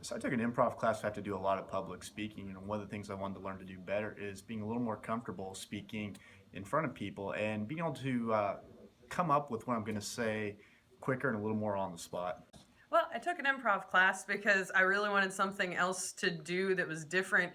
So I took an improv class. I have to do a lot of public speaking, and one of the things I wanted to learn to do better is being a little more comfortable speaking in front of people and being able to come up with what I'm going to say quicker and a little more on the spot. Well, I took an improv class because I really wanted something else to do that was different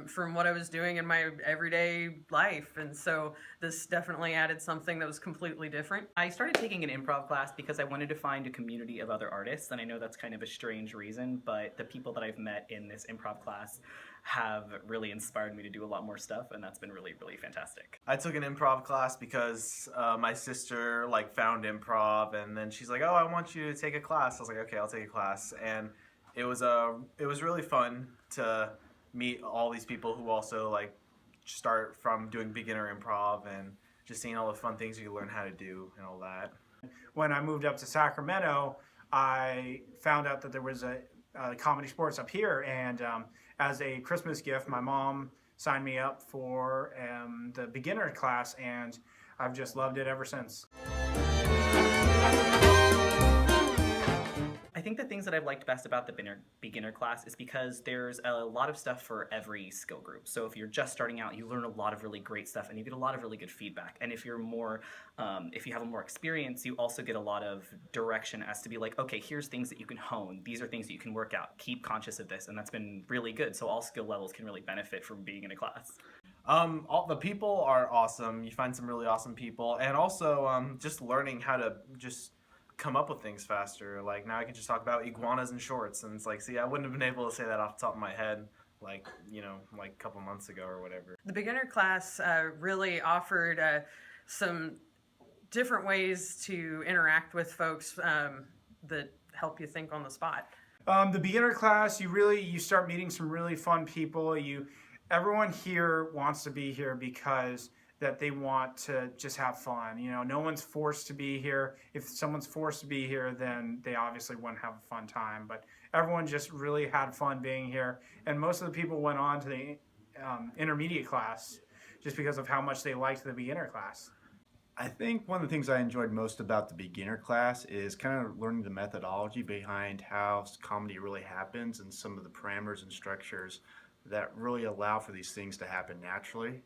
from what I was doing in my everyday life. And so this definitely added something that was completely different. I started taking an improv class because I wanted to find a community of other artists, and I know that's kind of a strange reason, but the people that I've met in this improv class have really inspired me to do a lot more stuff, and that's been really, really fantastic. I took an improv class because my sister found improv, and then she's like, "Oh, I want you to take a class." I was like, "Okay, I'll take a class," and it was really fun to meet all these people who also start from doing beginner improv and just seeing all the fun things you learn how to do and all that. When I moved up to Sacramento, I found out that there was a comedy sports up here, and as a Christmas gift, my mom signed me up for the beginner class, and I've just loved it ever since. I think the things that I've liked best about the beginner class is because there's a lot of stuff for every skill group. So if you're just starting out, you learn a lot of really great stuff and you get a lot of really good feedback. And if you're more, if you have more experience, you also get a lot of direction as to be like, okay, here's things that you can hone. These are things that you can work out. Keep conscious of this. And that's been really good. So all skill levels can really benefit from being in a class. All the people are awesome. You find some really awesome people, and also just learning how to just come up with things faster. Like now I can just talk about iguanas and shorts, and it's like, see, I wouldn't have been able to say that off the top of my head like a couple months ago or whatever. The beginner class really offered some different ways to interact with folks that help you think on the spot. The beginner class, you start meeting some really fun people. Everyone here wants to be here because that they want to just have fun. No one's forced to be here. If someone's forced to be here, then they obviously wouldn't have a fun time. But everyone just really had fun being here. And most of the people went on to the intermediate class just because of how much they liked the beginner class. I think one of the things I enjoyed most about the beginner class is kind of learning the methodology behind how comedy really happens and some of the parameters and structures that really allow for these things to happen naturally.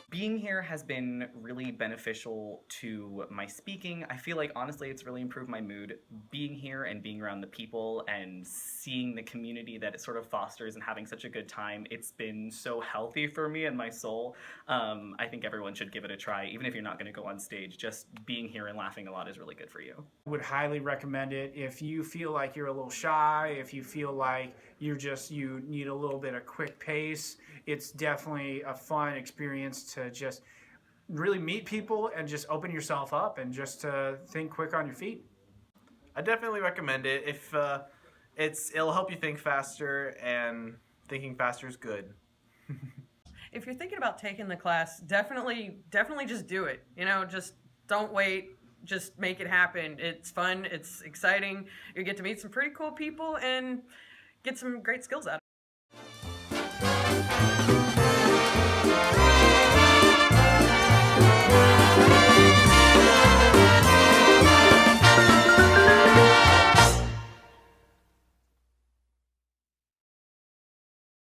Being here has been really beneficial to my speaking. I feel like honestly it's really improved my mood. Being here and being around the people and seeing the community that it sort of fosters and having such a good time, it's been so healthy for me and my soul. I think everyone should give it a try, even if you're not going to go on stage. Just being here and laughing a lot is really good for you. I would highly recommend it if you feel like you're a little shy, if you feel like you need a little bit of quick pace. It's definitely a fun experience to just really meet people and just open yourself up and just to think quick on your feet. I definitely recommend it. If it'll help you think faster, and thinking faster is good. If you're thinking about taking the class, definitely just do it. Just don't wait. Just make it happen. It's fun. It's exciting. You get to meet some pretty cool people and get some great skills out of it.